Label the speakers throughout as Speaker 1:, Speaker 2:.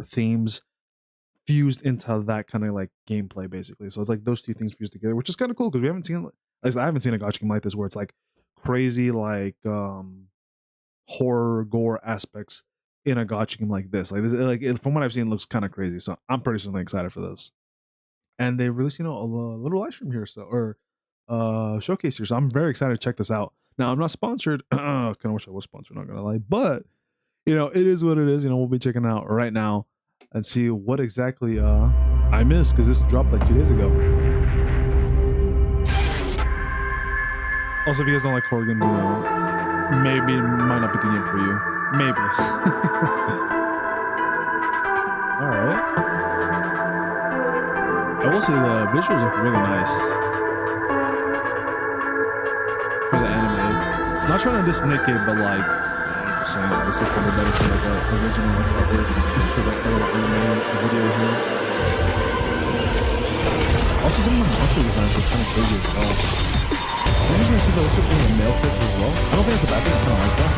Speaker 1: themes fused into that kind of like gameplay, basically. So it's like those two things fused together, which is kind of cool because we haven't seen, I haven't seen a gacha game like this where it's like crazy like horror gore aspects in a gacha game like this. Like this, like from what I've seen, it looks kind of crazy. So I'm personally excited for this. And they released, a little live stream here, or showcase here. So I'm very excited to check this out. Now I'm not sponsored. Kind of wish I was sponsored, not gonna lie, but it is what it is. We'll be checking it out right now and see what exactly I missed because this dropped like 2 days ago. Also, if you guys don't like horror games, maybe it might not be the game for you. Maybe. All right. I will say the visuals look really nice for the anime. Not trying to diss Nick, but like, I'm just saying this looks a little better for like the original cover for the anime video here. Also, some of the monster designs are kind of crazy as well. I'm just gonna see those being a male character as well. I don't think it's a bad thing. I kind of like that.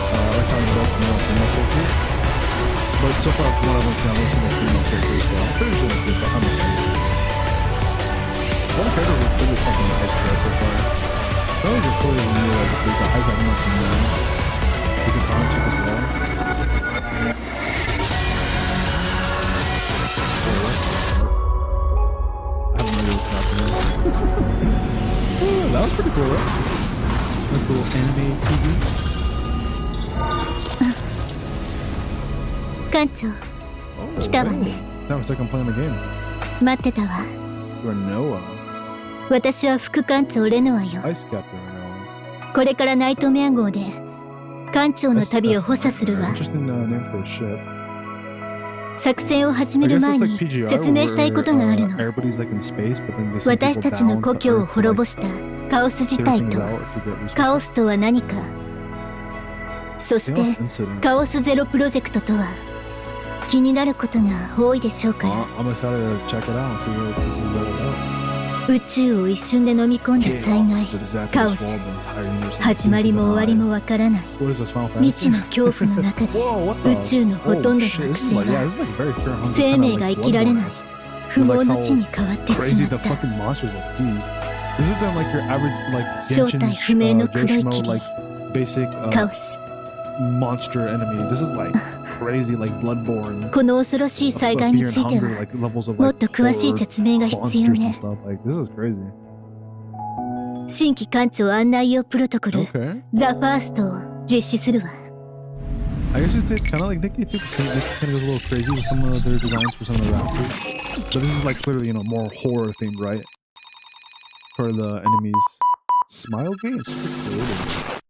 Speaker 1: I like how both male and female characters. But so far, from what I've seen, I've seen the female characters, so I'm pretty sure this is, but I'm excited. One character looks really fucking nice though so far. Some of these are cooler than me, like these eyes have much more. You can find check as well. I have no idea what's happening. That was pretty cool, right? Nice little anime TV.
Speaker 2: 館長、来たわね。
Speaker 1: Now it's like I'm playing the game.
Speaker 2: 待ってたわ。
Speaker 1: You're Noah.
Speaker 2: 私は副艦長レノアよ。
Speaker 1: Ice Captain Noah.
Speaker 2: これからナイトメア号で艦長の旅を補佐するわ。
Speaker 1: Interesting name for a ship.
Speaker 2: 作戦を始める前に説明したいことがあるの。私たちの故郷を滅ぼしたカオス自体とカオスとは何か、そしてカオスゼロプロジェクトとは気になることが多いでしょうから。宇宙を一瞬で飲み込んだ災害、カオス、始まりも終わりもわからない未知の恐怖の中で宇宙のほとんどの惑星は生命が生きられない不毛の地に変わってしまった。正体不明の黒い霧、カオス。この恐ろしい災害についてはもっと詳しい説明が必要ね。新規艦長案内用プロトコル、ザ・ファーストを実施するわ。
Speaker 1: I guess you say it's kind of like Nicky too, because Nicky kind of goes a little crazy with some of their designs for some of the raptors. But this is like clearly, more horror themed, right? For the enemies. Smile game is super creative.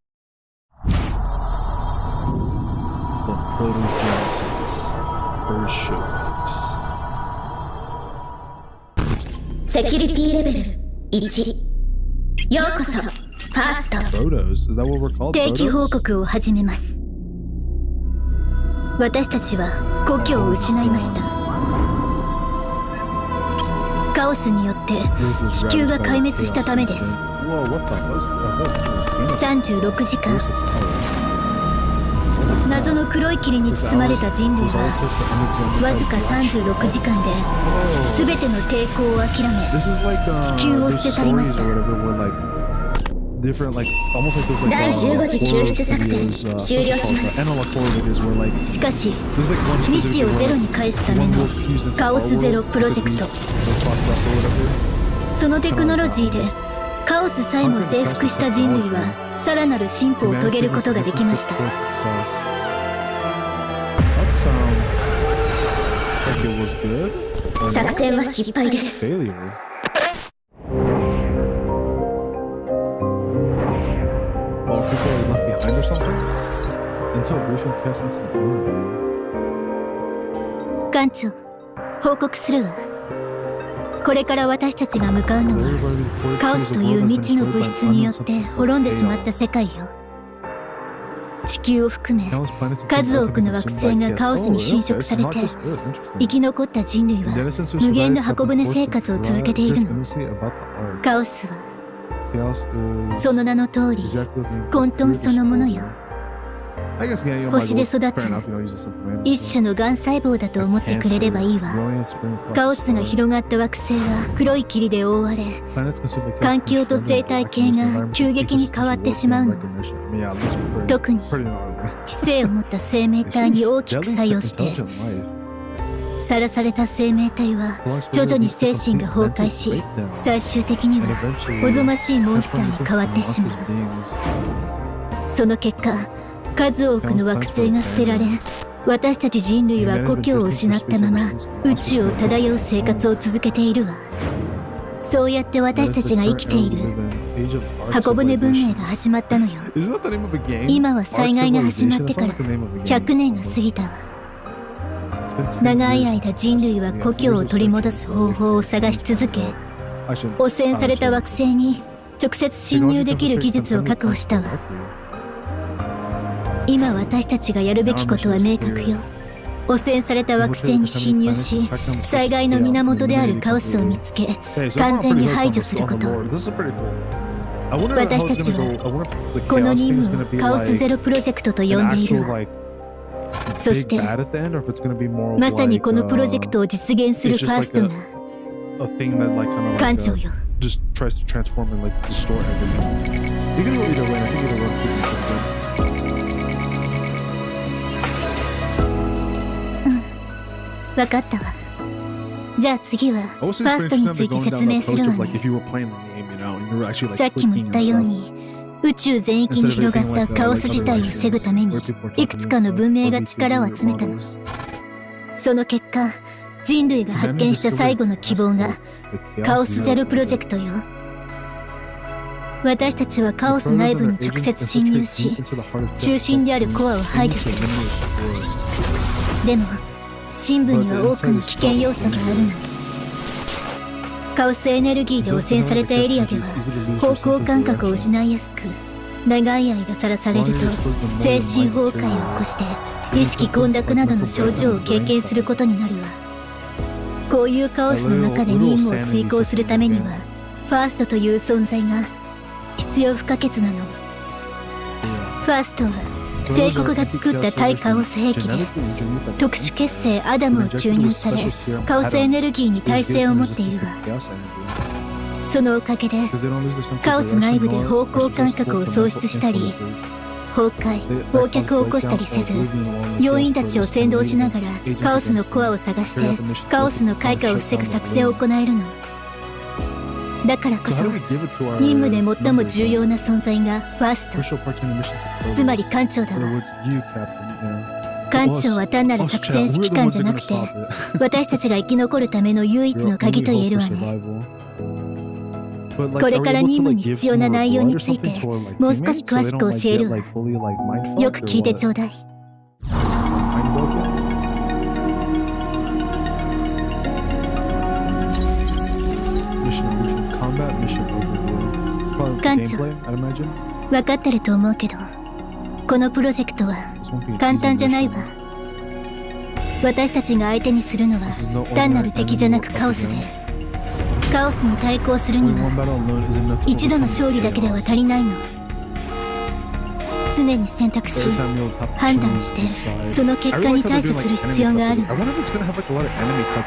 Speaker 1: The PROTOGENESIS first showcase.
Speaker 2: セキュリティレベル1。ようこそ、ファースト。
Speaker 1: Protos? Is that what we're called?
Speaker 2: 定期報告を始めます。私たちは故郷を失いました。カオスによって地球が壊滅したためです。36時間、謎の黒い霧に包まれた人類はわずか36時間で全ての抵抗を諦め地球を捨て去りました。第15次救出作戦終了します。しかし未知をゼロに返すためのカオスゼロプロジェクト、そのテクノロジーでカオスさえも征服した人類はさらなる進歩を遂げることができました。作戦は失敗です。艦長、報告するわ。これから私たちが向かうのはカオスという未知の物質によって滅んでしまった世界よ。地球を含め数多くの惑星がカオスに侵食されて生き残った人類は無限の箱舟生活を続けているの。カオスはその名の通り混沌そのものよ。
Speaker 1: I guess, yeah, you know,
Speaker 2: 星で
Speaker 1: Michael,
Speaker 2: 育つ
Speaker 1: fair enough, you know, he's a simple man.
Speaker 2: 一種のがん細胞だと思ってくれればいいわ。
Speaker 1: Growing and spreading across
Speaker 2: カオ
Speaker 1: the
Speaker 2: スが
Speaker 1: star.
Speaker 2: 広がった惑星は黒い霧で覆われ、
Speaker 1: Planets consumed by
Speaker 2: 環境と生態系が急激に変わってしまうの。
Speaker 1: Yeah, it looks pretty,
Speaker 2: 特に
Speaker 1: pretty gnarly.
Speaker 2: 知性を持った生命体に大きく作用して、
Speaker 1: Intelligent life.
Speaker 2: さらされた生命体は徐々に精神が崩壊し、最終的にはおぞましいモンスターに変わってしまう。その結果、数多くの惑星が捨てられ、私たち人類は故郷を失ったまま宇宙を漂う生活を続けているわ。そうやって私たちが生きている箱舟文明が始まったのよ。今は災害が始まってから100年が過ぎたわ。長い間人類は故郷を取り戻す方法を探し続け、汚染された惑星に直接侵入できる技術を確保したわ。今私たちがやるべきことは明確よ。汚染された惑星に侵入し、災害の源であるカオスを見つけ、完全に排除すること。私たちはこの任務をカオスゼロプロジェクトと呼んでいるわ。そしてまさにこのプロジェクトを実現するファーストが艦長よ。わかったわ。じゃあ次はファーストについて説明するわね。さっきも言ったように、宇宙全域に広がったカオス事態を防ぐためにいくつかの文明が力を集めたの。その結果、人類が発見した最後の希望がカオスゼロプロジェクトよ。私たちはカオス内部に直接侵入し、中心であるコアを排除する。でも深部には多くの危険要素があるの。カオスエネルギーで汚染されたエリアでは方向感覚を失いやすく、長い間さらされると精神崩壊を起こして意識混濁などの症状を経験することになるわ。こういうカオスの中で任務を遂行するためにはファーストという存在が必要不可欠なの。ファーストは帝国が作った対カオス兵器で特殊結成アダムを注入され、カオスエネルギーに耐性を持っているわ。そのおかげでカオス内部で方向感覚を喪失したり崩壊忘却を起こしたりせず、要員たちを先導しながらカオスのコアを探してカオスの開花を防ぐ作戦を行えるの。だからこそ任務で最も重要な存在がファースト、つまり艦長だわ。艦長は単なる作戦指揮官じゃなくて、私たちが生き残るための唯一の鍵と言えるわね。これから任務に必要な内容についてもう少し詳しく教えるわ。よく聞いてちょうだい。艦長、分かってると思うけど、このプロジェクトは簡単じゃないわ。私たちが相手にするのは単なる敵じゃなくカオスで、カオスに対抗するには一度の勝利だけでは足りないの。常に選択し判断して、その結果に対処する必要があるわ。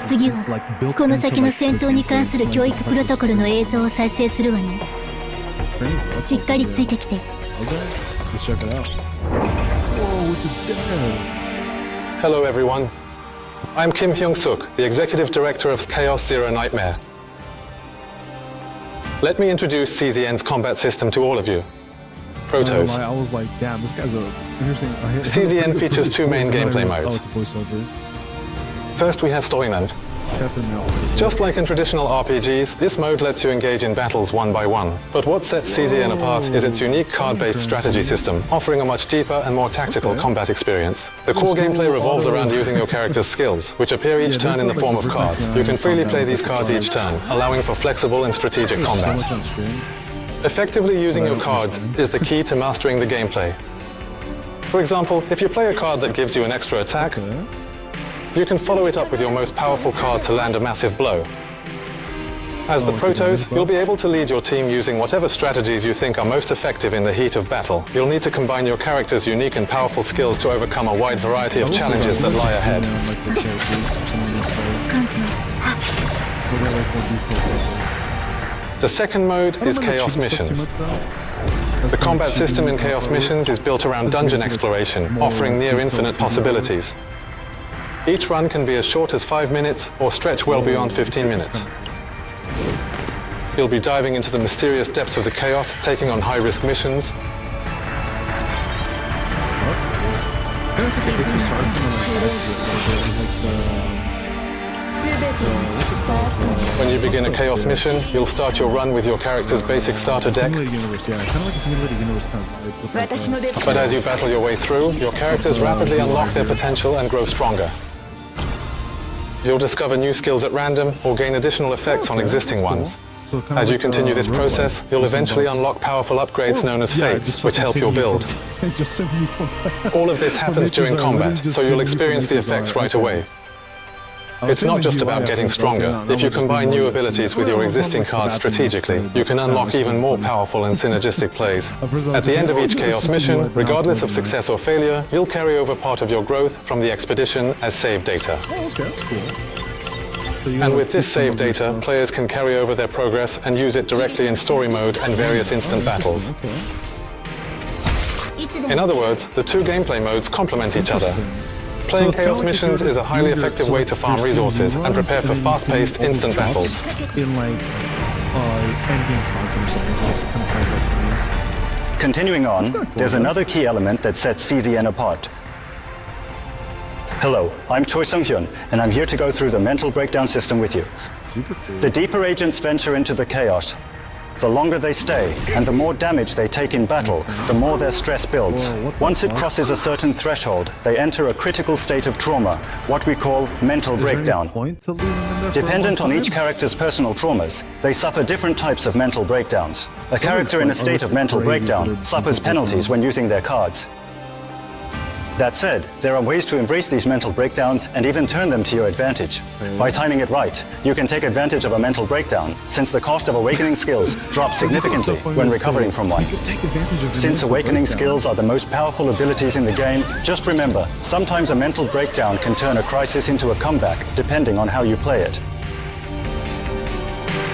Speaker 2: 次はこの先の戦闘に関する教育プロトコルの映像を再生するわね。しっかりついてきて。
Speaker 3: Hello everyone. I'm Kim Hyung-suk, the Executive Director of Chaos Zero Nightmare. Let me introduce CZN's combat system to all of you. Protos.
Speaker 1: I was like, damn, this guy's a interesting.
Speaker 3: CZN features two main gameplay modes.
Speaker 1: It's a voiceover.
Speaker 3: First we have Story Mode. Just like in traditional RPGs, this mode lets you engage in battles one by one. But what sets CZN apart is its unique card-based strategy system, offering a much deeper and more tactical combat experience. The core gameplay revolves around using your character's skills, which appear each turn in the form of cards. You can freely play these cards each turn, allowing for flexible and strategic combat. Effectively using your cards is the key to mastering the gameplay. For example, if you play a card that gives you an extra attack, you can follow it up with your most powerful card to land a massive blow. As the Protos, you'll be able to lead your team using whatever strategies you think are most effective in the heat of battle. You'll need to combine your character's unique and powerful skills to overcome a wide variety of challenges that lie ahead. The second mode is Chaos Missions. The combat system in Chaos Missions is built around dungeon exploration, offering near infinite possibilities. Each run can be as short as 5 minutes or stretch well beyond 15 minutes. You'll be diving into the mysterious depths of the chaos, taking on high-risk missions. When you begin a Chaos mission, you'll start your run with your character's basic starter deck. But as you battle your way through, your characters rapidly unlock their potential and grow stronger. You'll discover new skills at random or gain additional effects on existing ones. As you continue this process, you'll eventually unlock powerful upgrades known as fates, which help your build. All of this happens during combat, so you'll experience the effects right away. It's not just about getting stronger. If you combine new abilities with your existing cards strategically, you can unlock even more powerful and synergistic plays. At the end of each Chaos mission, regardless of success or failure, you'll carry over part of your growth from the expedition as save data. And with this save data, players can carry over their progress and use it directly in story mode and various instant battles. In other words, the two gameplay modes complement each other. Playing Chaos Missions is a highly effective way to farm resources and prepare for fast-paced instant battles.
Speaker 4: Continuing on, there's another key element that sets CZN apart. Hello, I'm Choi Sung-hyun, and I'm here to go through the mental breakdown system with you. The deeper agents venture into the chaos, the longer they stay, and the more damage they take in battle, the more their stress builds. Once it crosses a certain threshold, they enter a critical state of trauma, what we call mental breakdown. Dependent on each character's personal traumas, they suffer different types of mental breakdowns. A character in a state of mental breakdown suffers penalties when using their cards. That said, there are ways to embrace these mental breakdowns and even turn them to your advantage. By timing it right, you can take advantage of a mental breakdown, since the cost of awakening skills drops significantly when recovering from one. Since awakening skills are the most powerful abilities in the game, just remember, sometimes a mental breakdown can turn a crisis into a comeback, depending on how you play it.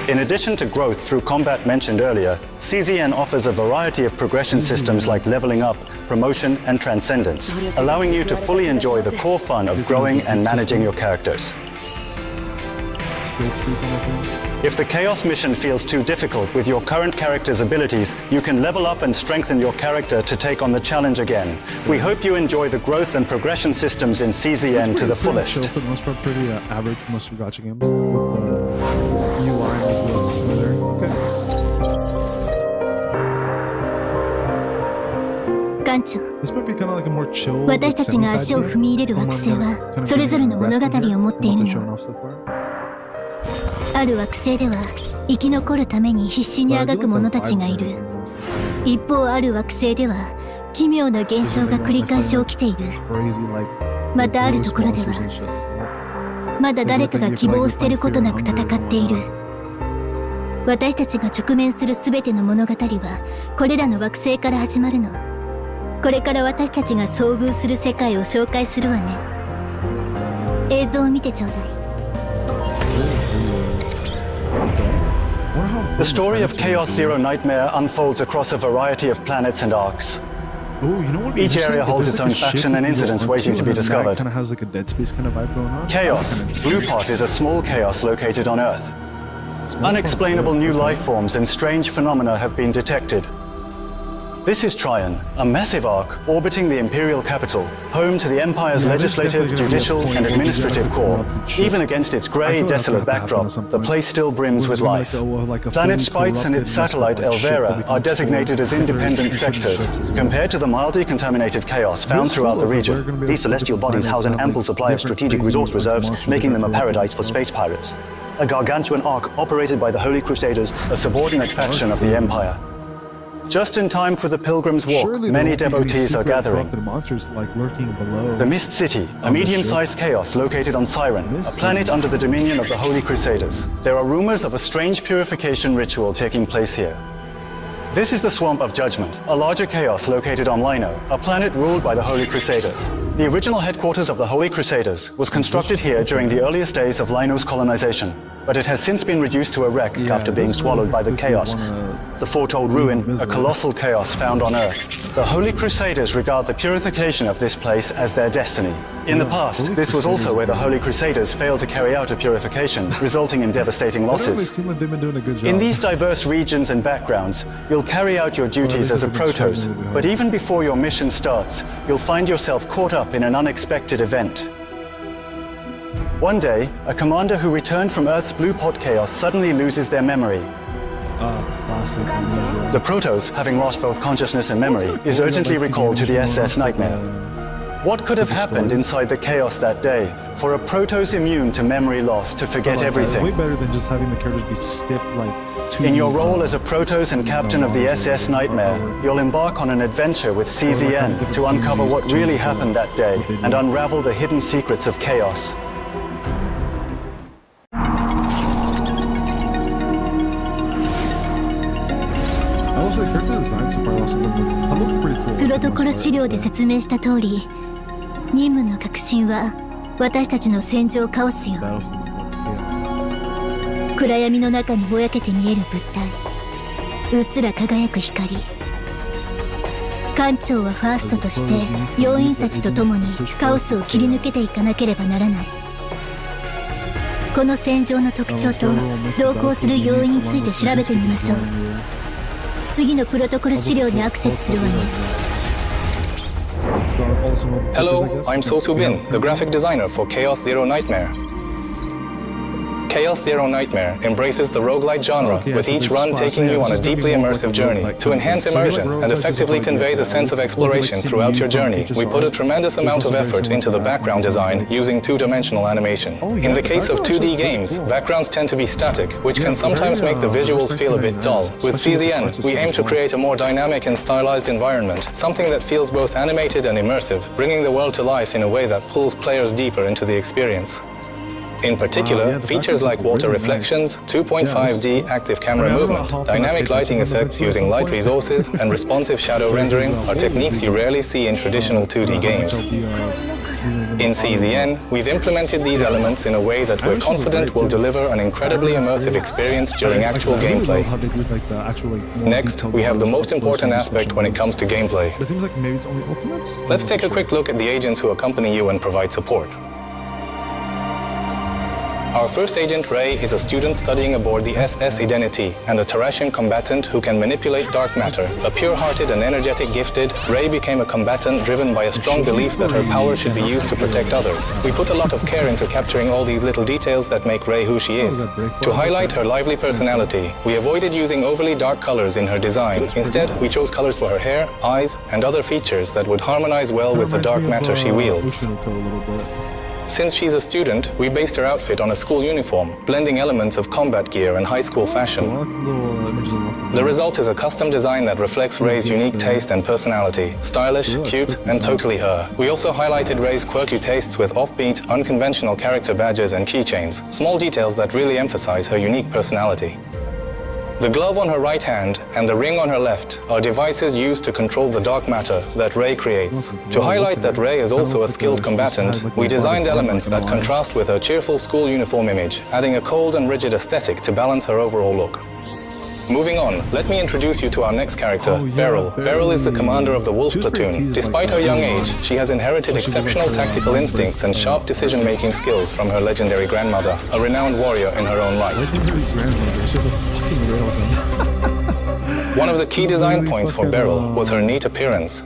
Speaker 4: In addition to growth through combat mentioned earlier, CZN offers a variety of progression systems like leveling up, promotion, and transcendence, allowing you to fully enjoy the core fun of growing and managing your characters. If the Chaos mission feels too difficult with your current character's abilities, you can level up and strengthen your character to take on the challenge again. We hope you enjoy the growth and progression systems in CZN to the fullest.
Speaker 1: For the most part, pretty average for most of your Gacha games. With the UI and This might be kind of like a more chill.
Speaker 2: 私たちが足を踏み入れる惑星はそれぞれの物語を持っているの。ある惑星では生き残るために必死にあがく者たちがいる。一方ある惑星では奇妙な現象が繰り返し起きている。またあるところではまだ誰かが希望を捨てることなく戦っている。私たちが直面するすべての物語はこれらの惑星から始まるの。これから私たちが遭遇する世界を紹介するわね。映像を見てちょうだい。
Speaker 4: The story of Chaos Zero Nightmare unfolds across a variety of planets and arcs. Each area holds its own faction and incidents waiting to be discovered. Chaos, Blue Pot, is a small chaos located on Earth. Unexplainable new life forms and strange phenomena have been detected. This is Trion, a massive arc orbiting the imperial capital, home to the Empire's legislative, judicial, and administrative core. Even against its grey, desolate backdrop, the place still brims with life. Planet Spites and its satellite Elvera are designated as independent sectors, compared to the mildly contaminated chaos found throughout the region. These celestial bodies house an ample supply of strategic resource reserves, making them a paradise for space pirates. A gargantuan arc operated by the Holy Crusaders, a subordinate faction of the Empire. Just in time for the Pilgrim's Walk,
Speaker 1: Surely
Speaker 4: many
Speaker 1: there won't be any
Speaker 4: devotees are
Speaker 1: secret
Speaker 4: gathering.
Speaker 1: corrupted monsters like lurking below.
Speaker 4: The Mist City, a medium-sized chaos located on Siren, a planet under the dominion of the Holy Crusaders. There are rumors of a strange purification ritual taking place here. This is the Swamp of Judgment, a larger chaos located on Lino, a planet ruled by the Holy Crusaders. The original headquarters of the Holy Crusaders was constructed here during the earliest days of Lino's colonization, but it has since been reduced to a wreck after being swallowed by the chaos. The foretold ruin, a colossal chaos found on Earth. The Holy Crusaders regard the purification of this place as their destiny. In the past, this was also where the Holy Crusaders failed to carry out a purification, resulting in devastating losses. In these diverse regions and backgrounds, you'll carry out your duties as a Protos, but even before your mission starts, you'll find yourself caught up in an unexpected event. One day, a commander who returned from Earth's Blue Pot Chaos suddenly loses their memory. The Protos, having lost both consciousness and memory, is urgently recalled to the SS Nightmare. What could have happened inside the chaos that day for a Protos immune to memory loss to forget everything?
Speaker 1: Way better than just having the characters be stiff like.
Speaker 4: In your role as a Protos and captain of the SS Nightmare, you'll embark on an adventure with CZN to uncover what really happened that day and unravel the hidden secrets of chaos.
Speaker 2: プロトコル資料で説明した通り、任務の核心は私たちの戦場カオスよ。暗闇の中にぼやけて見える物体、うっすら輝く光。艦長はファーストとして要員たちと共にカオスを切り抜けていかなければならない。この戦場の特徴と同行する要員について調べてみましょう。次のプロトコル資料にアクセスするわね。
Speaker 5: Hello, I'm So-Soo Bin, the graphic designer for Chaos Zero Nightmare. Chaos Zero Nightmare embraces the roguelite genre, with each run taking you on a deeply immersive journey. To enhance immersion and effectively convey the sense of exploration throughout your journey, we put a tremendous amount of effort into the background design using two-dimensional animation. In the case of 2D games, backgrounds tend to be static, which can sometimes make the visuals feel a bit dull. With CZN, we aim to create a more dynamic and stylized environment, something that feels both animated and immersive, bringing the world to life in a way that pulls players deeper into the experience. In particular, features like water reflections, 2.5D active camera movement, dynamic lighting effects using light resources, and responsive shadow rendering are techniques you rarely see in traditional 2D games. In CZN, we've implemented these elements in a way that we're confident will deliver an incredibly immersive experience during actual gameplay. Next, we have the most important aspect when it comes to gameplay. Let's take a quick look at the agents who accompany you and provide support. Our first agent, Ray, is a student studying aboard the SS Identity and a Terrasian combatant who can manipulate dark matter. A pure-hearted and energetic gifted, Ray became a combatant driven by a strong belief that her power should be used to protect others. We put a lot of care into capturing all these little details that make Ray who she is. To highlight her lively personality, we avoided using overly dark colors in her design. Instead, we chose colors for her hair, eyes, and other features that would harmonize well with the dark matter she wields. Since she's a student, we based her outfit on a school uniform, blending elements of combat gear and high school fashion. The result is a custom design that reflects Ray's unique taste and personality, stylish, cute, and totally her. We also highlighted Ray's quirky tastes with offbeat, unconventional character badges and keychains, small details that really emphasize her unique personality. The glove on her right hand and the ring on her left are devices used to control the dark matter that Ray creates. To highlight that Ray is also a skilled combatant, we designed elements that contrast with her cheerful school uniform image, adding a cold and rigid aesthetic to balance her overall look. Moving on, let me introduce you to our next character, Beryl. Beryl is the commander of the Wolf Platoon. Despite her young age, she has inherited exceptional tactical instincts and sharp decision-making skills from her legendary grandmother, a renowned warrior in her own right. One of the key design points for Beryl was her neat appearance.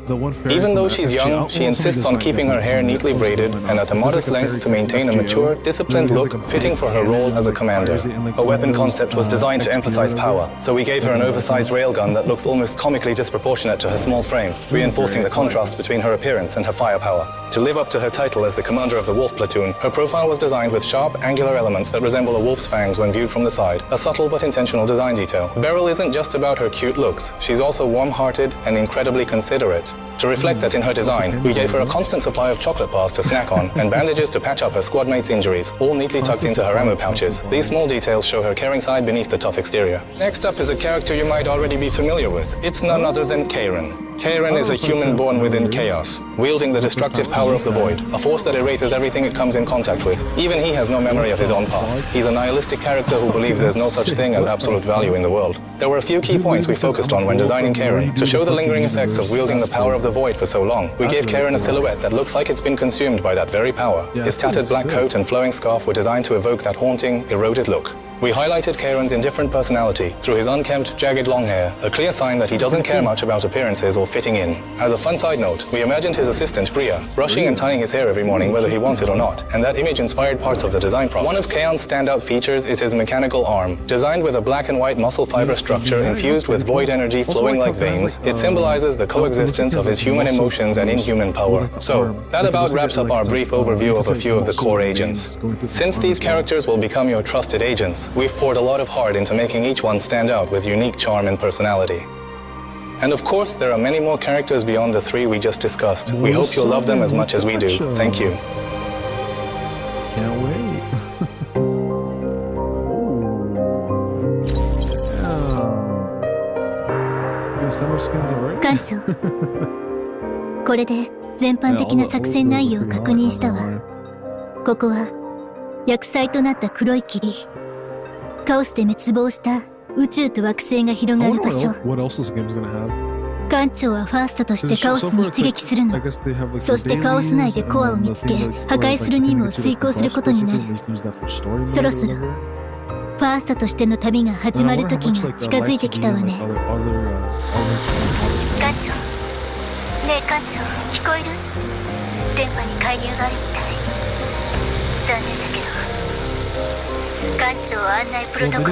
Speaker 5: Even though she's young, she insists on keeping her hair neatly braided and at a modest length to maintain a mature, disciplined look fitting for her role as a commander. Her weapon concept was designed to emphasize power, so we gave her an oversized railgun that looks almost comically disproportionate to her small frame, reinforcing the contrast between her appearance and her firepower. To live up to her title as the commander of the Wolf Platoon, her profile was designed with sharp, angular elements that resemble a wolf's fangs when viewed from the side, a subtle but intentional design detail. Beryl isn't just about her cute looks, she's also warm-hearted and incredibly considerate. To reflect that in her design, we gave her a constant supply of chocolate bars to snack on and bandages to patch up her squad mates' injuries, all neatly tucked into her ammo pouches. These small details show her caring side beneath the tough exterior. Next up is a character you might already be familiar with. It's none other than Karen. Karen is a human born within chaos, wielding the destructive power of the void, a force that erases everything it comes in contact with. Even he has no memory of his own past. He's a nihilistic character who believes there's no such thing as absolute value in the world. There were a few key points we focused on when designing Karen. To show the lingering effects of wielding the power of the void for so long, we gave Karen a silhouette that looks like it's been consumed by that very power. His tattered black coat and flowing scarf were designed to evoke that haunting, eroded look. We highlighted Karen's indifferent personality through his unkempt, jagged long hair, a clear sign that he doesn't care much about appearances or fitting in. As a fun side note, we imagined his assistant, Bria, brushing and tying his hair every morning whether he wanted or not, and that image inspired parts of the design process. One of Kaon's standout features is his mechanical arm. Designed with a black and white muscle fiber structure infused with void energy flowing like veins, it symbolizes the coexistence of his human emotions and inhuman power. So, that about wraps up our brief overview of a few of the core agents. Since these characters will become your trusted agents, we've poured a lot of heart into making each one stand out with unique charm and personality. And of course, there are many more characters beyond the three we just discussed. We hope you'll love them as much as we do. Thank you.
Speaker 1: Can't wait. Summer skins already?
Speaker 2: 艦長これで全般的な作戦内容を確認したわ。ここは厄災となった黒い霧、カオスで滅亡した宇宙と惑星が広がる場所。艦長はファーストとしてカオスに出撃するの。そしてカオス内でコアを見つけ破壊する任務を遂行することになる。そろそろファーストとしての旅が始まる時が近づいてきたわね。艦長、ねえ艦長、聞こえる？電波に介入があるみたい。残念だけど艦長案内プロトコルは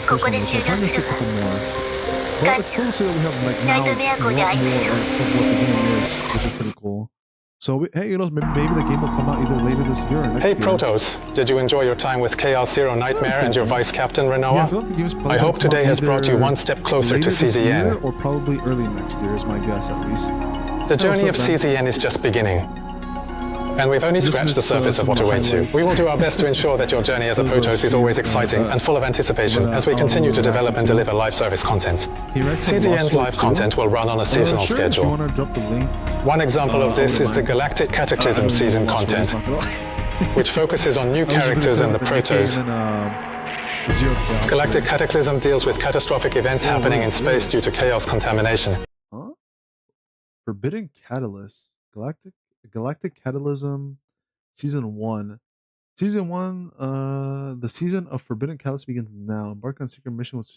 Speaker 2: ここで終了するわ。艦長、ナイトメア号で会いましょう。
Speaker 1: So, hey, maybe the game will come out either later this year or next
Speaker 3: Hey
Speaker 1: year.
Speaker 3: Protos, did you enjoy your time with Chaos Zero Nightmare and your Vice Captain Renoa? I hope today has brought you one step closer to CZN.
Speaker 1: Or probably early next year is my guess, at least.
Speaker 3: The journey of CZN is just beginning. And we've only scratched the surface of what awaits you. We will do our best to ensure that your journey as a Protoss is always exciting and full of anticipation as we continue to develop and deliver live service content. CZN's live content will run on a seasonal schedule. One example of this is the Galactic Cataclysm season content, which focuses on new characters and the Protoss. Galactic Cataclysm deals with catastrophic events happening in space due to chaos contamination.
Speaker 1: Huh? Forbidden Catalyst. Galactic Catalysm Season 1. Season 1, the season of Forbidden Catalyst begins now. Embark on a secret mission with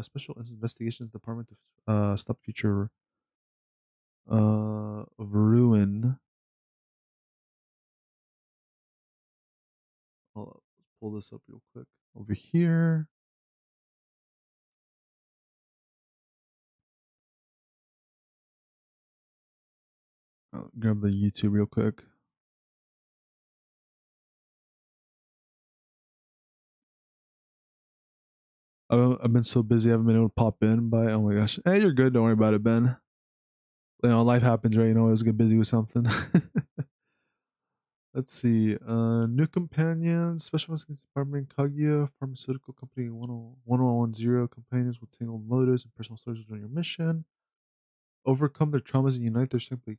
Speaker 1: Special Investigations Department to stop future of ruin. Hold up, let's pull this up real quick. Over here. I'll grab the YouTube real quick. I've been so busy, I haven't been able to pop in, but oh my gosh. Hey, you're good, don't worry about it, Ben. You know, life happens, right? You know, I always get busy with something. Let's see. New companions, Special Investigations Department, Kaguya, Pharmaceutical Company 1010 companions with tangled motives and personal stories during your mission. Overcome their traumas and unite their strength to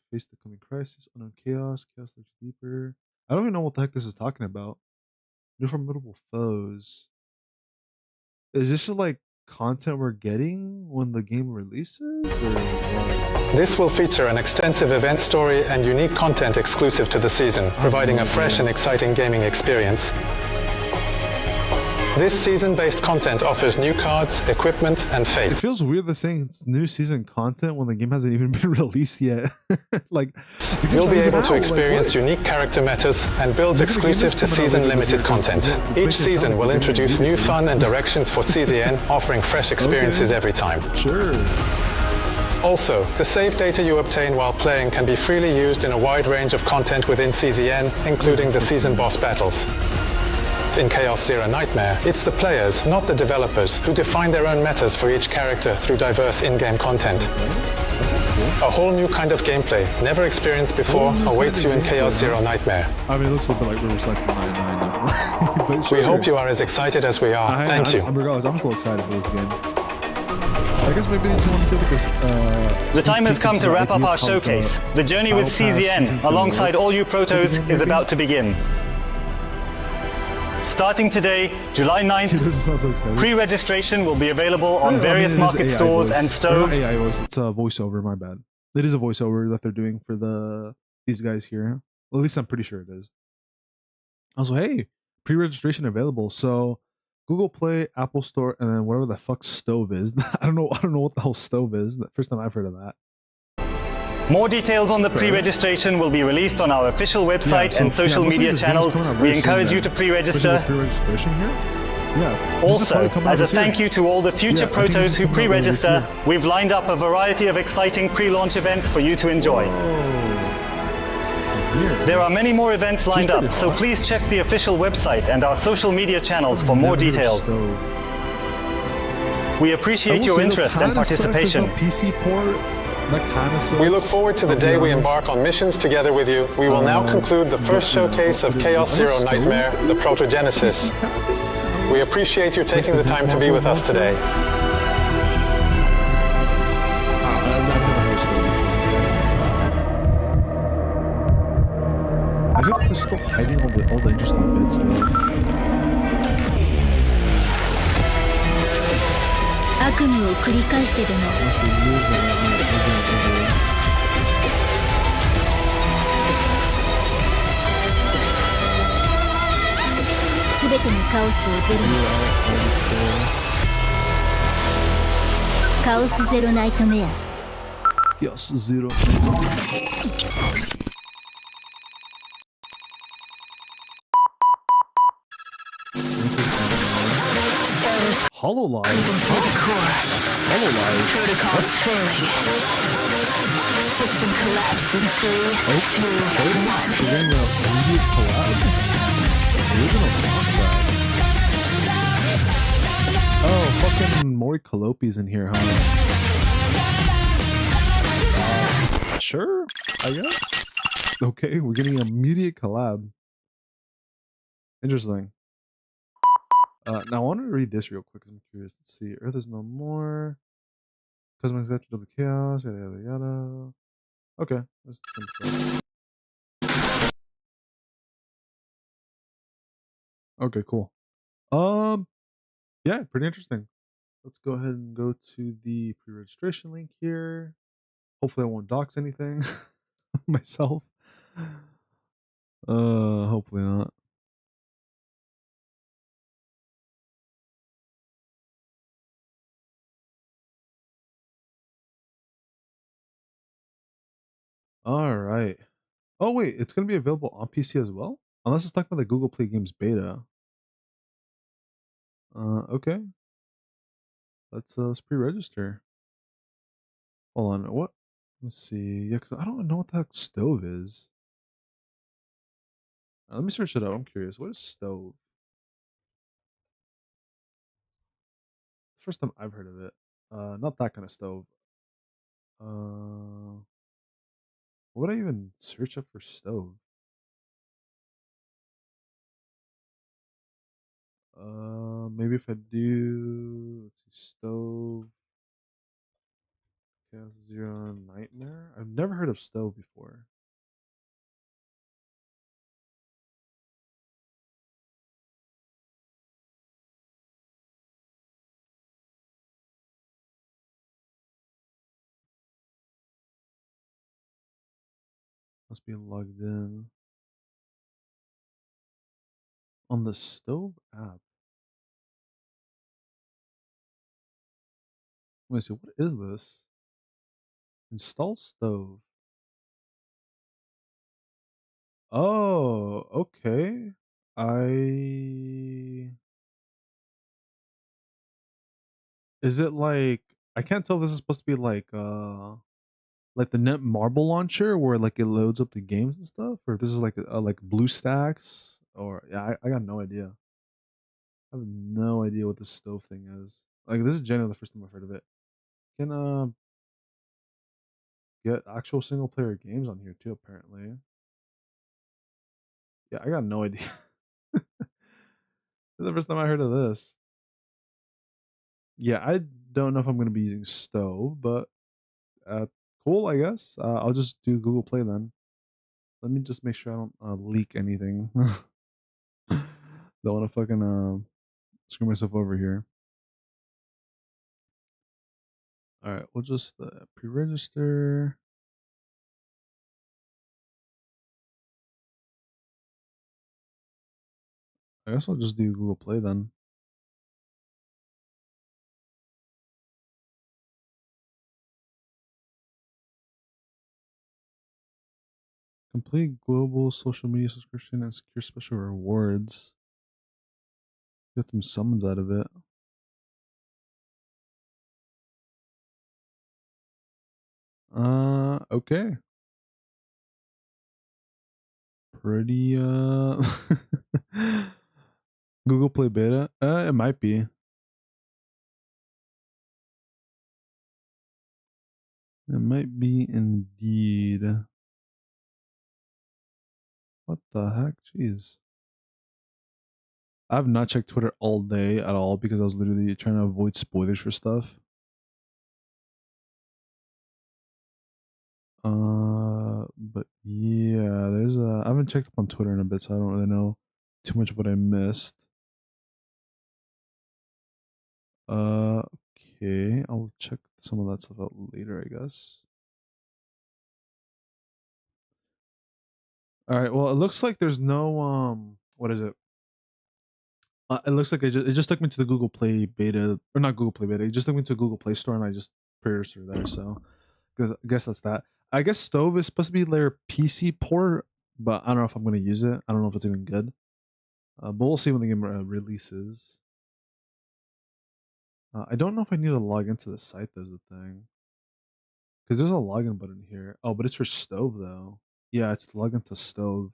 Speaker 1: face the coming crisis. Unknown chaos. Chaos looks deeper. I don't even know what the heck this is talking about. New formidable foes. Is this like content we're getting when the game releases? Or
Speaker 3: This will feature an extensive event story and unique content exclusive to the season, providing a fresh and exciting gaming experience. This season-based content offers new cards, equipment, and
Speaker 1: it
Speaker 3: fate.
Speaker 1: feels weird that saying it's new season content when the game hasn't even been released yet. Like
Speaker 3: You'll be able to experience unique character metas and builds exclusive to season-limited content. Each season will introduce new fun and directions for CZN, offering fresh experiences every time.
Speaker 1: Sure.
Speaker 3: Also, the save data you obtain while playing can be freely used in a wide range of content within CZN, including the season boss battles. In Chaos Zero Nightmare, it's the players, not the developers, who define their own metas for each character through diverse in-game content. A whole new kind of gameplay, never experienced before, awaits you in Chaos Zero Nightmare.
Speaker 1: I mean, it looks a bit like River Selected 99 now.
Speaker 3: We hope you are as excited as we are. Thank you.
Speaker 1: Regardless, I'm still excited for this game. I guess maybe they just want to do this.
Speaker 4: The time has come to wrap up our showcase. The journey with CZN, alongside all you protos, is about to begin. Starting today, July 9th, pre-registration will be available on various market stores and stove.
Speaker 1: AI voice, it's a voiceover, my bad. It is a voiceover that they're doing for these guys here. Well, at least I'm pretty sure it is. Also, hey, pre-registration available. So Google Play, Apple Store, and then whatever the fuck Stove is. I don't know what the hell Stove is. The first time I've heard of that.
Speaker 4: More details on the pre-registration will be released on our official website and social media channels. We encourage you to pre-register. Also, as a thank you to all the future protos who pre-register, we've lined up a variety of exciting pre-launch events for you to enjoy. There are many more events lined up, so please check the official website and our social media channels for more details. We appreciate your interest and participation.
Speaker 3: We look forward to the day we embark on missions together with you. We will now conclude the first showcase of Chaos Zero Nightmare, the PROTOGENESIS. We appreciate you taking the time to be with us today.
Speaker 1: I feel like they're still hiding all the interesting bits though.
Speaker 2: 悪夢を繰り返してでもすべてのカオスをゼロにカオスゼロナイトメア
Speaker 1: Chaos Zero HoloLive. HoloLive.
Speaker 6: Protocols failing. System collapse in 3, 2, 1.
Speaker 1: We're getting an immediate collab. Original soundtrack. Oh, fucking Maury Calopi's in here, huh? Sure, I guess. Okay, we're getting an immediate collab. Interesting. Now I want to read this real quick because I'm curious. Let's see. Earth is no more. Cosmic Executive Double Chaos. Yada yada yada. Okay, that's simple. Okay, cool. Yeah, pretty interesting. Let's go ahead and go to the pre-registration link here. Hopefully I won't dox anything myself. Hopefully not. All right. Oh wait, it's gonna be available on PC as well, unless it's talking about the Google Play Games beta. Okay. Let's pre-register. Hold on, what? Let's see. Yeah, because I don't know what the heck Stove is. Let me search it out. I'm curious. What is Stove? First time I've heard of it. Not that kind of stove. What would I even search up for stove? Maybe if I do, let's see, stove. Chaos Zero Nightmare. I've never heard of stove before. Must be logged in on the stove app. Let me see, what is this? Install stove. Oh, okay. Is it like, I can't tell if this is supposed to be like the Netmarble launcher where like it loads up the games and stuff, or if this is like like BlueStacks, or yeah, I got no idea. I have no idea what this stove thing is. Like, this is genuinely the first time I've heard of it. Can get actual single player games on here too, apparently. Yeah, I got no idea. This is the first time I heard of this. Yeah, I don't know if I'm gonna be using stove, but uh, cool, I guess. I'll just do Google Play then. Let me just make sure I don't leak anything. Don't want to fucking screw myself over here. All right, we'll just pre-register. I guess I'll just do Google Play then. Complete global social media subscription and secure special rewards. Get some summons out of it. Okay. Pretty Google Play beta? It might be. It might be indeed. What the heck? Jeez. I've not checked Twitter all day at all because I was literally trying to avoid spoilers for stuff. But yeah, I haven't checked up on Twitter in a bit, so I don't really know too much of what I missed. Okay, I'll check some of that stuff out later, I guess. All right, well, it looks like there's no what is it? It looks like it just took me to the Google Play beta, or not Google Play beta. It just took me to Google Play Store, and I just pre-registered there. So, I guess that's that. I guess Stove is supposed to be their PC port, but I don't know if I'm gonna use it. I don't know if it's even good. But we'll see when the game releases. I don't know if I need to log into the site. There's a thing because there's a login button here. Oh, but it's for Stove though. Yeah, it's to log into Stove.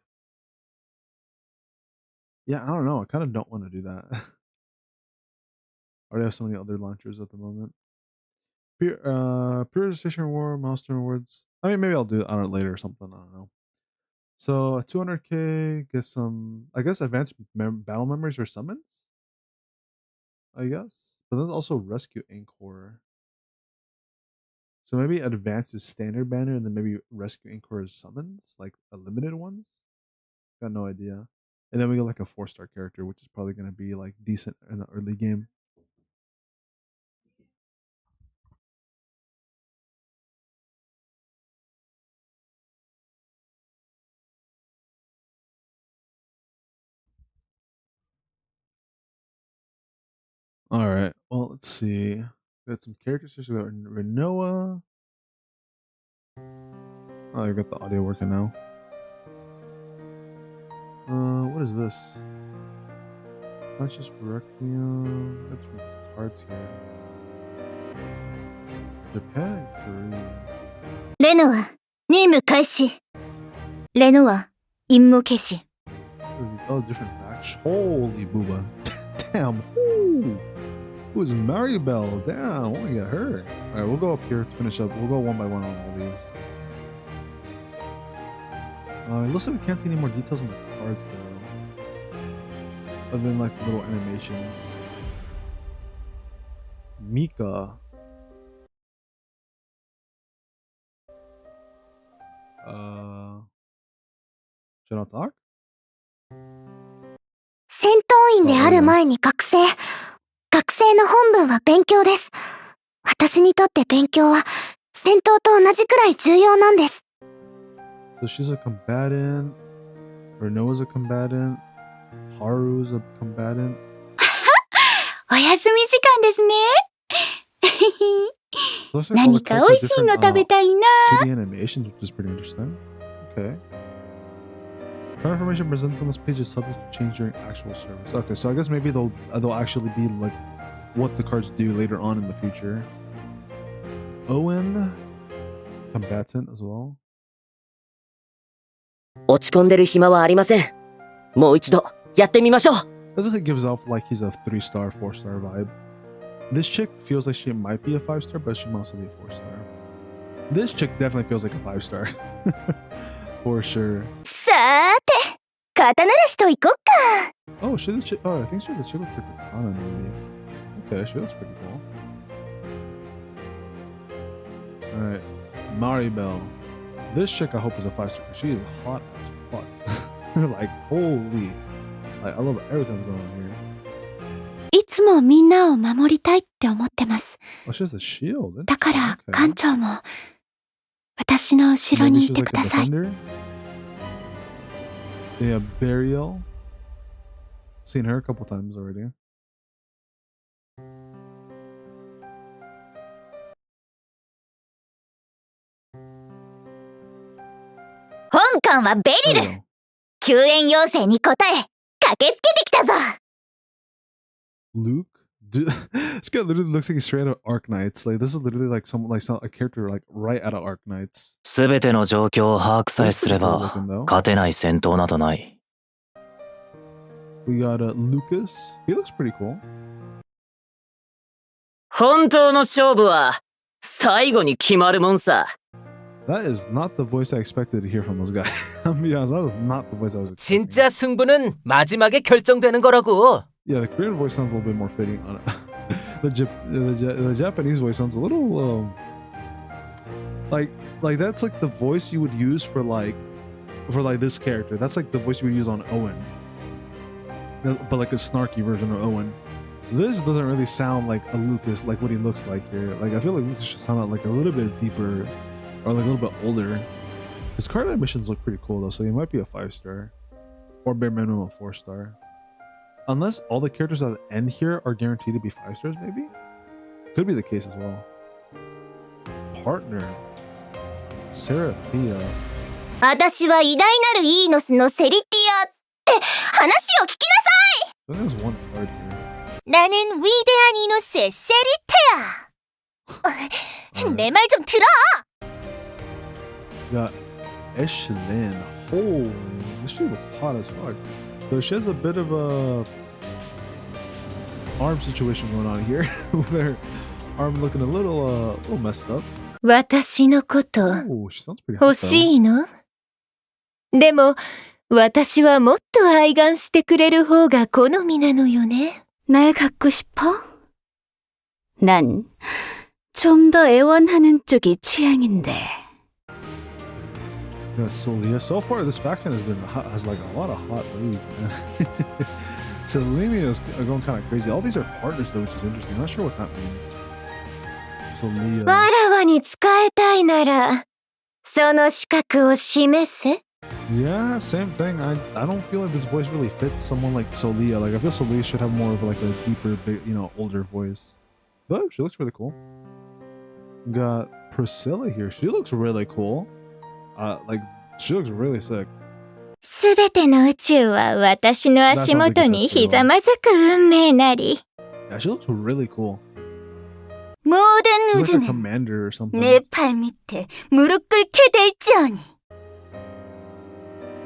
Speaker 1: Yeah, I don't know. I kind of don't want to do that. I already have so many other launchers at the moment. Pre-registration reward, milestone rewards. I mean, maybe I'll do it on it later or something. I don't know. So 200k, get some, I guess, advanced battle memories or summons. I guess, but there's also rescue Anchor. So maybe advanced is standard banner, and then maybe rescue Anchor is summons, like limited ones. Got no idea. And then we get like a 4-star character, which is probably gonna be like decent in the early game. All right. Well, let's see. Got some characters. We got Renoa. Oh, I got the audio working now. What is this? Conscious Requiem. Got some cards here. Japan, Korea.
Speaker 2: レノア、任務開始。レノア、任務開始。
Speaker 1: Oh, different batch. Holy booba. Damn. Who's Maribel? Damn, I want to get her. Alright, we'll go up here to finish up. We'll go one by one on all these. It looks like we can't see any more details on the cards though. Other than like little animations. Mika. Should I talk?
Speaker 2: 戦闘員である前に学生の本分は勉強です。私にとって勉強は戦闘と同じくらい重要なんです。
Speaker 1: So she's a combatant. Renoa's a combatant. Haru's a combatant.
Speaker 2: お休み時間ですね。
Speaker 1: Looks like all
Speaker 2: 何
Speaker 1: the
Speaker 2: か
Speaker 1: cards
Speaker 2: 美
Speaker 1: have
Speaker 2: 味しいの
Speaker 1: different
Speaker 2: 食べたいな。
Speaker 1: 2D animations, which is pretty interesting. Okay. Card information presented on this page is subject to change during actual service. Okay, so I guess maybe they'll actually be like what the cards do later on in the future. Owen, combatant as well.
Speaker 7: 落ち込んでる暇はありません。もう一度やってみましょう。
Speaker 1: Basically gives off like he's a 3-star, 4-star vibe. This chick feels like she might be a 5-star, but she might also be a 4-star. This chick definitely feels like a 5-star. For sure.
Speaker 2: さーて、肩慣らしといこっか。
Speaker 1: Oh, she the chick. Oh, I think she's the chick with the katana maybe. Okay, she looks pretty cool. Alright. Maribel. This chick I hope is a 5-star. She is hot as fuck. Like, holy. Like, I love everything that's going on here.
Speaker 2: いつもみんなを守りたいって思ってます。
Speaker 1: Oh, she has a shield.
Speaker 2: だから
Speaker 1: Okay.
Speaker 2: 館長も私の後ろ
Speaker 1: Maybe
Speaker 2: にい
Speaker 1: she's
Speaker 2: て
Speaker 1: like
Speaker 2: く
Speaker 1: a
Speaker 2: ださい。
Speaker 1: defender? Yeah, Burial. Seen her a couple times already.
Speaker 2: 本館はベリル。
Speaker 1: Burial.
Speaker 2: 救援要請に応え、駆けつけてきたぞ。
Speaker 1: Luke? Dude, this guy literally looks like he's straight out of Arc Knights. Like, this is literally like someone, like a character like right out of Arc Knights.
Speaker 7: すべての状況を把握さえすれば勝てない戦闘などない。
Speaker 1: We got Lucas. He looks pretty cool.
Speaker 8: 本当の勝負は最後に決まるもんさ。
Speaker 1: That is not the voice I expected to hear from this guy. I'll be honest, that was not the voice I was expecting.
Speaker 8: 진짜 승부는 마지막에 결정되는 거라고.
Speaker 1: Yeah, the Korean voice sounds a little bit more fitting on it. The Japanese voice sounds a little like that's like the voice you would use for like this character. That's like the voice you would use on Owen, but like a snarky version of Owen. This doesn't really sound like a Lucas, like what he looks like here. Like, I feel like Lucas should sound like a little bit deeper or like a little bit older. His card animations look pretty cool though, so he might be a 5-star or bare minimum a 4-star. Unless all the characters at the end here are guaranteed to be 5-stars, maybe? Could be the case as well. Partner. Serathea.
Speaker 2: 私は偉大なるイーノスのセリティアって話を聞きなさい。
Speaker 1: I think there's one card here.
Speaker 2: 나는 위대한 이노스의 세리테야. 내 말 좀 들어.
Speaker 1: We got Eshlin. Holy, this shit looks hot as fuck. So she has a bit of a arm situation going on here, with her arm looking a little messed up.
Speaker 2: 私のこと
Speaker 1: Oh, she sounds pretty hot
Speaker 2: 欲
Speaker 1: though.
Speaker 2: しいの？でも私はもっと愛玩してくれる方が好みなのよね。
Speaker 9: 날 갖고 싶어? 난 좀 더 애원하는 쪽이 취향인데.
Speaker 1: Yeah, so far this faction has like a lot of hot ladies, man. Celia is going kind of crazy. All these are partners though, which is interesting. I'm not sure what that means. Celia.
Speaker 2: わらわに仕えたいならその資格を示せ。
Speaker 1: Yeah, same thing. I don't feel like this voice really fits someone like Solia. Like, I feel Solia should have more of like a deeper, big, older voice. But she looks really cool. We got Priscilla here. She looks really cool. Like, she looks really sick.
Speaker 2: すべての宇宙は私の足元にひざまずく運命なり。
Speaker 1: Yeah, she looks really cool.
Speaker 9: 모든
Speaker 1: She's like a
Speaker 9: 우주는
Speaker 1: commander or something.
Speaker 9: 내 발 밑에 무릎 꿇게 될지어니.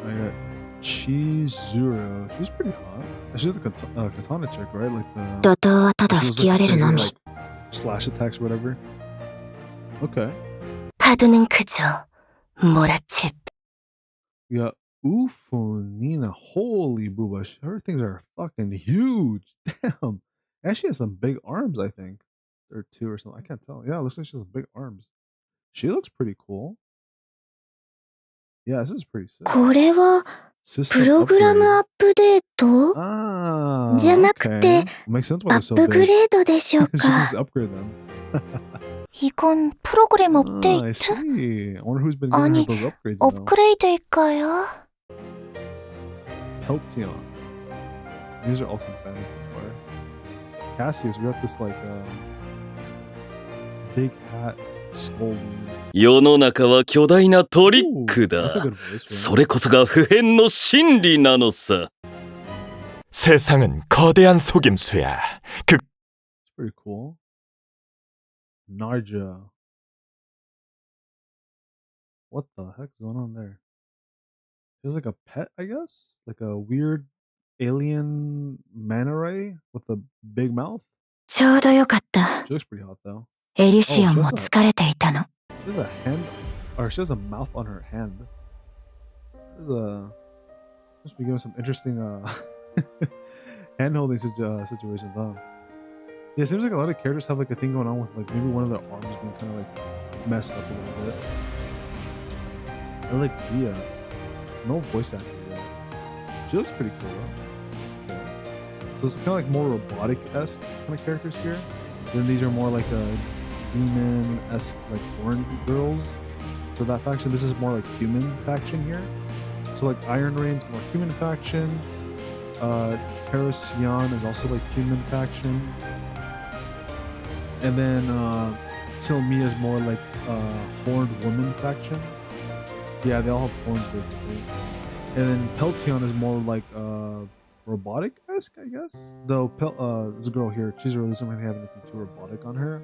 Speaker 1: I got Chizuru. She's pretty hot. She's like a katana chick, right? Like the
Speaker 2: 怒涛はただ
Speaker 1: she
Speaker 2: 吹
Speaker 1: was
Speaker 2: き荒れるの
Speaker 1: like,
Speaker 2: み。
Speaker 1: like slash attacks or whatever. Okay.
Speaker 9: 파도는 그저 몰아칠
Speaker 1: We got Ufunina. Holy booba. Her things are fucking huge. Damn. And she has some big arms, I think. Or 2 or something. I can't tell. Yeah, it looks like she has big arms. She looks pretty cool. Yeah, this is pretty sick.
Speaker 2: これは
Speaker 1: System
Speaker 2: プログラムアップデート
Speaker 1: Ah,
Speaker 2: じゃなくて
Speaker 1: okay. Makes sense
Speaker 2: ア
Speaker 1: why
Speaker 2: ッ
Speaker 1: they're so
Speaker 2: プグ
Speaker 1: big.
Speaker 2: レードでしょう
Speaker 1: She
Speaker 2: か。
Speaker 1: just upgrade them.
Speaker 9: 이건 프로그램
Speaker 1: I
Speaker 9: 업데이트?
Speaker 1: see. I wonder who's been giving her
Speaker 9: 아니,
Speaker 1: those upgrades now.
Speaker 9: 업그레이드일까요?
Speaker 1: Peltion. These are all combatant so far. Cassius, we got this like big hat skull.
Speaker 10: 世の中は巨大なトリッ
Speaker 1: Ooh,
Speaker 10: ク
Speaker 1: that's a
Speaker 10: だ。
Speaker 1: good voice.
Speaker 10: それこそが普遍の真理なのさ。
Speaker 11: 세상은 거대한 속임수야. 그
Speaker 1: It's pretty cool. Narja. What the heck's going on there? There's like a pet, I guess? Like a weird alien manta ray with a big mouth.
Speaker 2: ちょうどよかった。
Speaker 1: She looks pretty hot though.
Speaker 2: エリシオンも疲れていたの。
Speaker 1: She has a hand, or she has a mouth on her hand. This is must be giving some interesting hand holding situations, huh? Yeah, it seems like a lot of characters have like a thing going on with like maybe one of their arms being kind of like messed up a little bit. I like Zia. No voice actor yet. She looks pretty cool though. Okay. So it's kind of like more robotic-esque kind of characters here. Then these are more like a demon-esque like horned girls. For that faction, this is more like human faction here. So like Iron Rain's more human faction. Terracion is also like human faction. And then Silmia is more like horned woman faction. Yeah, they all have horns basically. And then Peltion is more like robotic-esque, I guess. Though this girl here, she's really doesn't really have anything too robotic on her,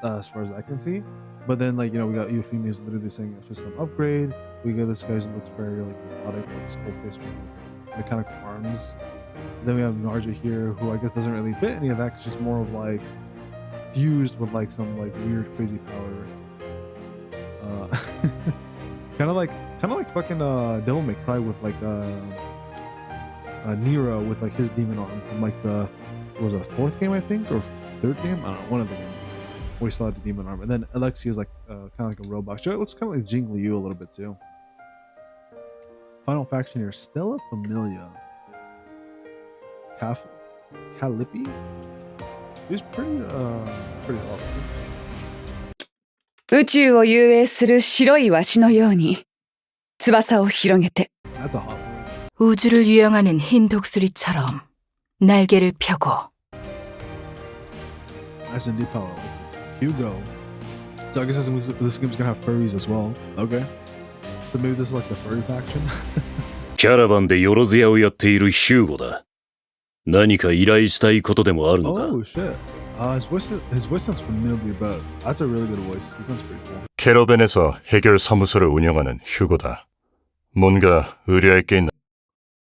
Speaker 1: as far as I can see. But then, like, you know, we got Euphemia is literally saying a system upgrade. We got this guy who looks very like robotic with skull face with the kind of arms. Then we have Narja here, who I guess doesn't really fit any of that. It's just more of like fused with like some like weird crazy power. kind of like fucking Devil May Cry with like Nero with like his demon arm from like the was it fourth game I think or third game, I don't know, one of them. We saw the demon arm, and then Alexia is like kind of like a robot. Sure, it looks kind of like Jing Liu a little bit too. Final faction here, Stella Familia. Calliope? She's pretty hot.
Speaker 12: 宇宙を遊泳する白いワシのように翼を広げて
Speaker 1: That's a hot one.
Speaker 6: 우주를 유영하는 흰 독수리처럼 날개를 펴고
Speaker 1: That's a new power. Hugo. So I guess this game's gonna have furries as well. Okay. So maybe this is like the furry faction.
Speaker 10: キャラバンでよろずやをやっているヒューゴだ。何か依頼したいことでもあるのか?
Speaker 1: Oh shit. His voice sounds familiar, but that's a really good voice. He sounds pretty cool.
Speaker 11: 캐러밴에서 해결 사무소를 운영하는 휴고다. 뭔가 의뢰할 게 있나?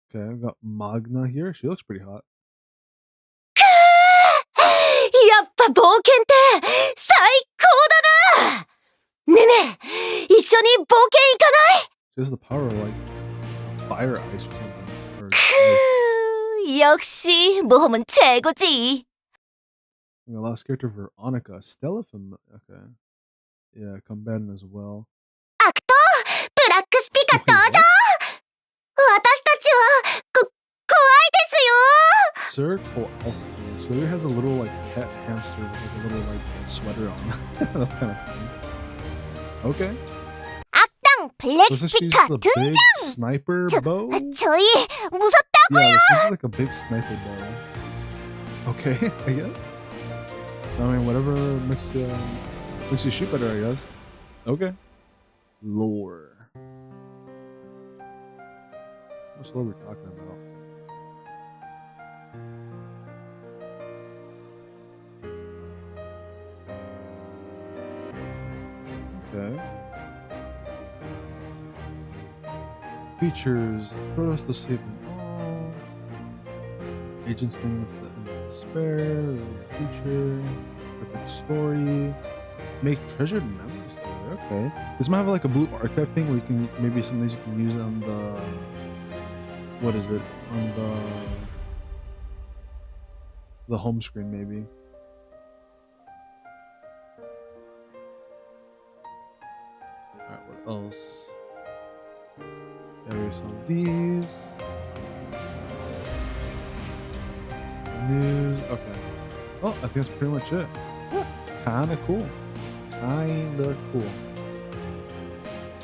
Speaker 1: Okay, I've got Magna here. She looks pretty hot.
Speaker 9: やっぱ冒険って最高だな。ねえねえ、一緒に冒険行かない？
Speaker 1: She has the power of like fire ice or something.
Speaker 9: 역시 모험은 최고지.
Speaker 1: The last character for Annika, Stella from okay, yeah, combatant as well.
Speaker 9: アクト、ブラックスピカ登場。私たちは怖いですよ。
Speaker 1: Sir Kowalski. So he has a little like pet hamster with like a little like sweater on. That's kind of funny. Okay.
Speaker 9: 악당 블랙
Speaker 1: So she's
Speaker 9: 스피커
Speaker 1: a big
Speaker 9: 등장.
Speaker 1: sniper bow.
Speaker 9: 저희 무섭다고요.
Speaker 1: Yeah, this is like a big sniper bow. Okay, I guess. I mean, whatever makes you shoot better, I guess. Okay. Lore. What's lore we're talking about? Okay. Features. Protoss to save them all. Agents think it's the despair. Future. Perfect story. Make treasured memories together. Okay. This might have like a blue archive thing where you can maybe some of these you can use on the what is it? On the home screen maybe. Alright, what else? There's some of these. News. Okay. Oh, I think that's pretty much it. Yeah, kinda cool. Kinda cool.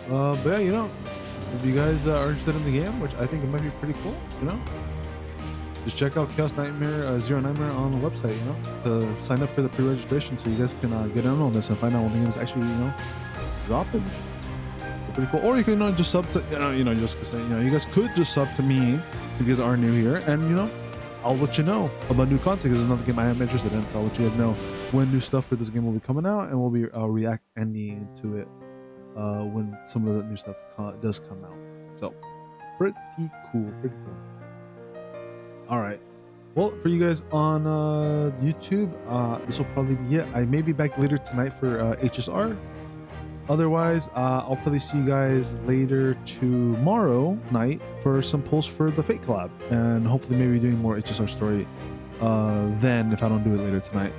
Speaker 1: But yeah, you know, if you guys are interested in the game, which I think it might be pretty cool, you know, just check out Chaos Nightmare, Zero Nightmare on the website, you know, to sign up for the pre-registration so you guys can get in on this and find out when the game is actually, you know, dropping. So pretty cool. Or you can just sub to, you guys could just sub to me if you guys are new here, and you know, I'll let you know about new content. This is another game I am interested in, so I'll let you guys know when new stuff for this game will be coming out, and we'll be reacting to it when some of the new stuff does come out. So pretty cool, pretty cool. All right. Well, for you guys on YouTube, this will probably be it. I may be back later tonight for HSR. Otherwise, I'll probably see you guys later tomorrow night for some pulls for the Fate collab, and hopefully maybe doing more HSR story then if I don't do it later tonight.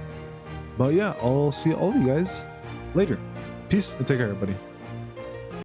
Speaker 1: But yeah, I'll see all of you guys later. Peace and take care, everybody.